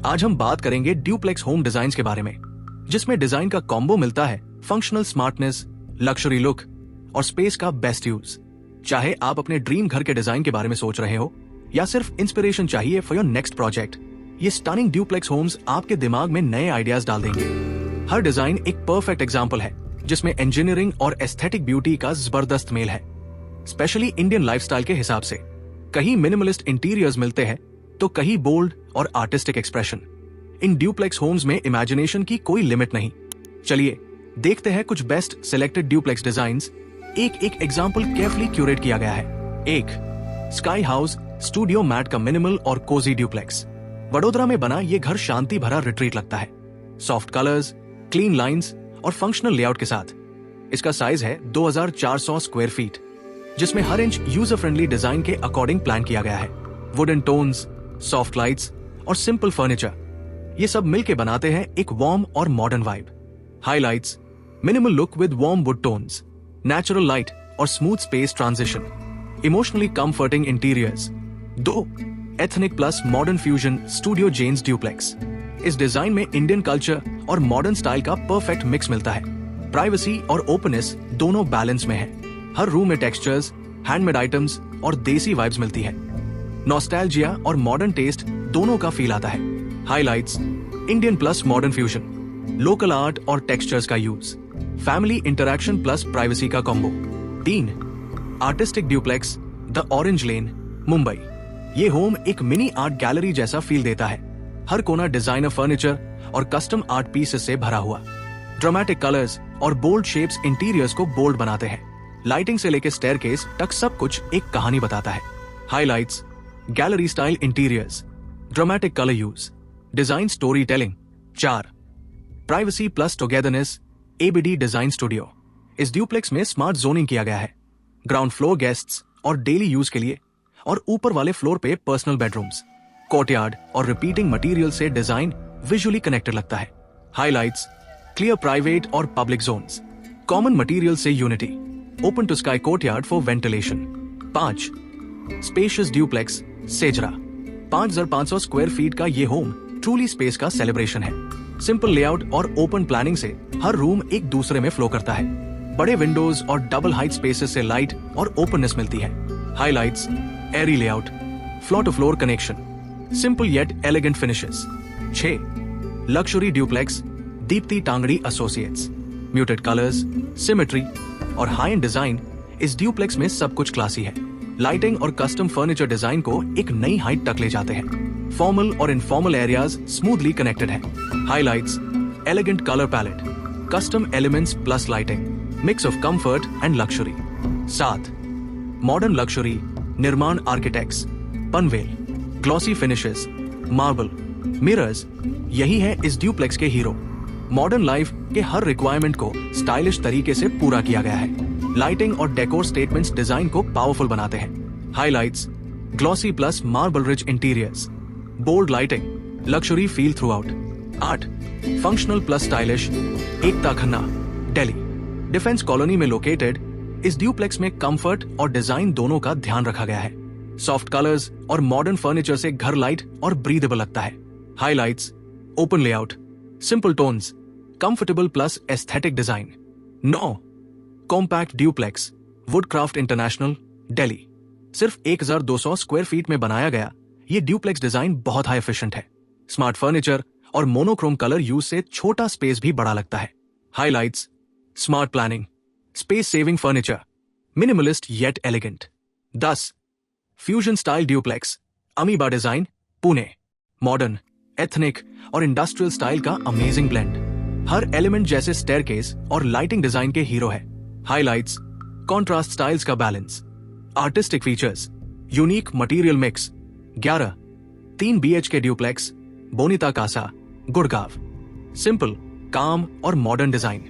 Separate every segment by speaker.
Speaker 1: आज हम बात करेंगे ड्यूप्लेक्स होम डिजाइन के बारे में, जिसमें डिजाइन का कॉम्बो मिलता है फंक्शनल स्मार्टनेस, लग्जरी लुक और स्पेस का बेस्ट यूज। चाहे आप अपने ड्रीम घर के डिजाइन के बारे में सोच रहे हो या सिर्फ इंस्पिरेशन चाहिए फॉर योर नेक्स्ट प्रोजेक्ट, ये स्टनिंग ड्यूप्लेक्स होम्स आपके दिमाग में नए आइडियाज डाल देंगे। हर डिजाइन एक परफेक्ट एग्जाम्पल है जिसमें इंजीनियरिंग और एस्थेटिक ब्यूटी का जबरदस्त मेल है, स्पेशली इंडियन लाइफस्टाइल के हिसाब से। कहीं मिनिमलिस्ट इंटीरियर्स मिलते हैं तो कहीं बोल्ड और आर्टिस्टिक एक्सप्रेशन। इन ड्यूप्लेक्स होम्स में इमेजिनेशन की कोई लिमिट नहीं। चलिए देखते हैं कुछ बेस्ट सिलेक्टेड ड्यूप्लेक्स डिजाइन्स। एक एक एग्जाम्पल केयरफुली क्यूरेट किया गया है। एक, स्काई हाउस स्टूडियो मैट का मिनिमल और कोजी ड्यूप्लेक्स। वडोदरा में बना ये घर शांति भरा रिट्रीट लगता है, सॉफ्ट कलर्स, क्लीन लाइंस और फंक्शनल लेआउट के साथ। इसका साइज है 2400 स्क्वायर फीट, जिसमें हर इंच यूजर फ्रेंडली डिजाइन के अकॉर्डिंग प्लान किया गया है। वुडन टोन्स, सॉफ्ट लाइट्स और सिंपल फर्नीचर, ये सब मिलके बनाते हैं एक वार्म और modern vibe. Highlights, minimal look with warm wood tones, natural light और smooth space transition, emotionally comforting interiors. 2, ethnic plus modern fusion studio Jens duplex. इस डिजाइन में इंडियन कल्चर और मॉडर्न स्टाइल का परफेक्ट मिक्स मिलता है। Privacy और openness दोनों balance में है। हर रूम में टेक्सचर्स, हैंडमेड आइटम्स और देसी वाइब्स मिलती है। नॉस्टैल्जिया और मॉडर्न टेस्ट दोनों का फील आता है। Highlights, Indian plus modern fusion, local art और टेक्सचर्स का use, family interaction plus privacy का combo. 3, artistic duplex the orange lane, Mumbai. ये होम एक मिनी आर्ट गैलरी जैसा फील देता है। हर कोना डिजाइनर फर्नीचर और कस्टम आर्ट पीसेस से भरा हुआ। ड्रामेटिक कलर्स और बोल्ड शेप्स इंटीरियर्स को बोल्ड बनाते हैं। लाइटिंग से लेकर स्टेयरकेस तक सब कुछ एक कहानी बताता है। Highlights, gallery style interiors, dramatic colour use, design story telling. 4, privacy plus togetherness ABD design studio. इस ड्यूप्लेक्स में स्मार्ट जोनिंग किया गया है। ग्राउंड फ्लोर गेस्ट्स और डेली यूज के लिए, और ऊपर वाले फ्लोर पे पर्सनल बेडरूम्स। कोर्टयार्ड और रिपीटिंग मटेरियल से डिजाइन विजुअली कनेक्टेड लगता है। हाइलाइट्स, क्लियर प्राइवेट और पब्लिक जोन्स, कॉमन मटेरियल से unity, open to sky courtyard for ventilation. 5, spacious duplex सेजरा। 5500 square feet का ये होम ट्रूली स्पेस का सेलिब्रेशन है। सिंपल लेआउट और ओपन प्लानिंग से हर रूम एक दूसरे में फ्लो करता है। बड़े विंडोज और डबल हाइट स्पेसेस से लाइट और ओपननेस मिलती है। Highlights, airy layout, floor to floor connection, simple yet elegant finishes. 6, luxury duplex Deepti Tangri associates. Muted colours, symmetry और हाई एंड डिजाइन, इस ड्यूप्लेक्स में सब कुछ क्लासी है। लाइटिंग और कस्टम फर्नीचर डिजाइन को एक नई हाइट तक ले जाते हैं। फॉर्मल और इनफॉर्मल एरियाज स्मूथली कनेक्टेड है। Highlights, elegant colour palette, custom elements plus lighting, mix of comfort and luxury. 7, modern luxury Nirman architects, Panvel. Glossy finishes, marble, mirrors, यही है इस ड्यूप्लेक्स के हीरो। मॉडर्न लाइफ के हर रिक्वायरमेंट को स्टाइलिश तरीके से पूरा किया गया है। लाइटिंग और डेकोर स्टेटमेंट्स डिजाइन को पावरफुल बनाते हैं। Highlights, glossy plus marble rich interiors, bold lighting, luxury feel throughout. 8, functional plus stylish Ekta Khanna, Delhi. Defence colony में लोकेटेड इस ड्यूप्लेक्स में कंफर्ट और डिजाइन दोनों का ध्यान रखा गया है। सॉफ्ट कलर्स और मॉडर्न फर्नीचर से घर लाइट और ब्रीदेबल लगता है। Highlights, open layout, simple tones, comfortable plus aesthetic design. 9, compact duplex woodcraft international, Delhi. सिर्फ 1200 स्क्वायर फीट में बनाया गया ये ड्यूप्लेक्स डिजाइन बहुत हाई एफिशिएंट है। स्मार्ट फर्नीचर और मोनोक्रोम कलर यूज से छोटा स्पेस भी बड़ा लगता है। Highlights, smart planning, space saving furniture, minimalist yet elegant. 10, fusion style duplex Amoeba design, Pune. Modern, ethnic और इंडस्ट्रियल स्टाइल का अमेजिंग ब्लेंड। हर एलिमेंट जैसे स्टेयरकेस और लाइटिंग डिजाइन के हीरो है। हाइलाइट्स, कॉन्ट्रास्ट स्टाइल्स का balance, artistic features, unique material mix. 11, 3 BHK duplex Bonita Casa, Gurgaon. Simple, calm और modern design,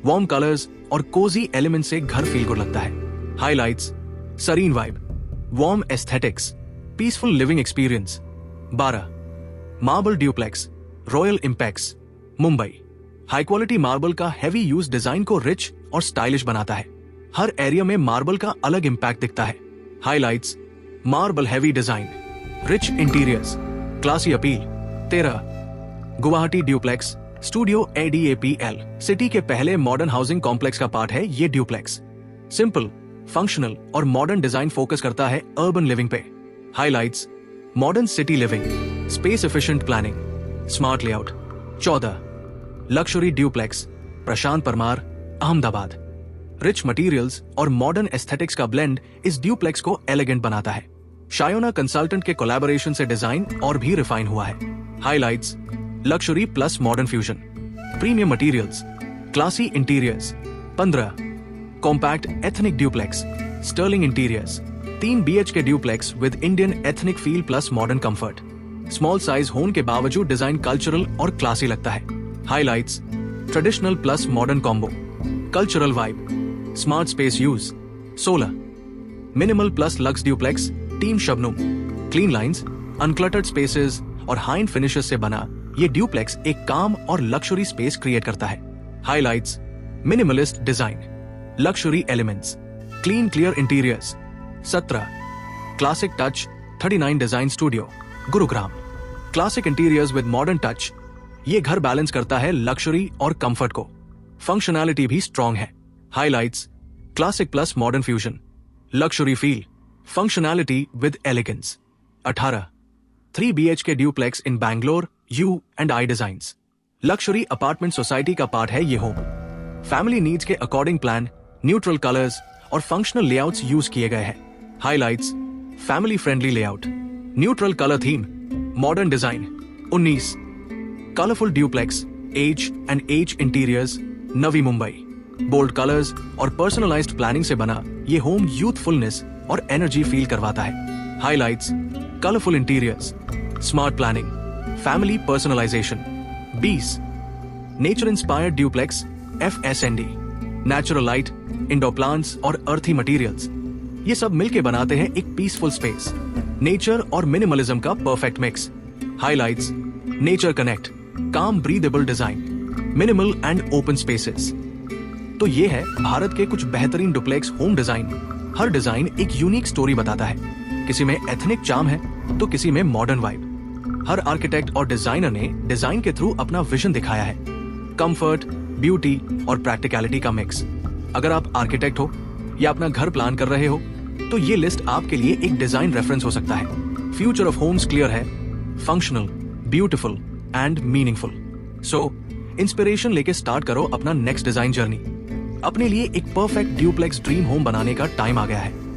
Speaker 1: warm colours और कोजी एलिमेंट से घर फील गुड लगता है। Highlights, serene vibe, warm aesthetics, peaceful living experience. 12, marble duplex Royal Impacts, Mumbai. High quality marble का heavy use design को rich और stylish बनाता है। हर एरिया में मार्बल का अलग इंपैक्ट दिखता है। Highlights, marble heavy design, rich interiors, classy appeal. 13, Guwahati duplex studio ADAPL city के पहले मॉडर्न हाउसिंग कॉम्प्लेक्स का पार्ट है ये ड्यूप्लेक्स। सिंपल, फंक्शनल और मॉडर्न डिजाइन फोकस करता है अर्बन लिविंग पे। Highlights: modern city living, space efficient planning, smart layout. 14 luxury duplex Prashant Parmar, Ahmedabad. Rich materials और मॉडर्न एस्थेटिक्स का ब्लेंड इस ड्यूप्लेक्स को एलिगेंट बनाता है। शायोना कंसल्टेंट के कोलैबोरेशन से डिजाइन और भी रिफाइन हुआ है। Highlights: luxury plus modern fusion, premium materials, classy interiors. 15 compact ethnic duplex, sterling interiors, 3 BHK duplex with Indian ethnic feel plus modern comfort. Small size होने के बावजूद डिजाइन कल्चरल और क्लासी लगता है। Highlights: traditional plus modern combo, cultural vibe, smart space use. 16 minimal plus lux duplex, team Shabnam, clean lines, uncluttered spaces और high end finishes से बना ये ड्यूप्लेक्स एक काम और लक्ष्युरी स्पेस क्रिएट करता है। Highlights: minimalist design, luxury elements, clean clear interiors. 17 classic touch 39 design studio, Gurugram. Classic interiors with modern touch, ये घर बैलेंस करता है लक्ष्युरी और कंफर्ट को। फंक्शनैलिटी भी स्ट्रॉन्ग है। Highlights: classic plus modern fusion, luxury feel, functionality with elegance. 18 3 BHK duplex in Bangalore, U&I designs. Luxury apartment society का part है ये होम। फैमिली नीड्स के अकॉर्डिंग प्लान, न्यूट्रल कलर्स और फंक्शनल लेआउट्स यूज किए गए हैं। Highlights: family friendly layout, neutral colour theme, modern design. 19 colourful duplex, edge interiors, Navi Mumbai. Bold colours और personalised planning से बना ये होम यूथफुलनेस और एनर्जी फील करवाता है। Highlights: colourful interiors, smart planning, family personalisation. 20 nature inspired duplex, FSND, natural light, indoor plants और earthy materials, ये सब मिलके बनाते हैं एक पीसफुल स्पेस। नेचर और मिनिमलिज्म का perfect mix. Highlights: nature connect, calm breathable design, minimal and open spaces. तो ये है भारत के कुछ बेहतरीन डुप्लेक्स होम डिजाइन। हर डिजाइन एक यूनिक स्टोरी बताता है। किसी में एथनिक चार्म है तो किसी में मॉडर्न वाइब। हर आर्किटेक्ट और डिजाइनर ने डिजाइन के थ्रू अपना विजन दिखाया है। कंफर्ट, ब्यूटी और प्रैक्टिकलिटी का मिक्स। अगर आप आर्किटेक्ट हो या अपना घर प्लान कर रहे हो तो ये लिस्ट आपके लिए एक डिजाइन रेफरेंस हो सकता है। फ्यूचर ऑफ होम्स क्लियर है, functional, beautiful and meaningful. So inspiration लेके स्टार्ट करो अपना नेक्स्ट डिजाइन जर्नी। अपने लिए एक परफेक्ट ड्यूप्लेक्स ड्रीम होम बनाने का टाइम आ गया है।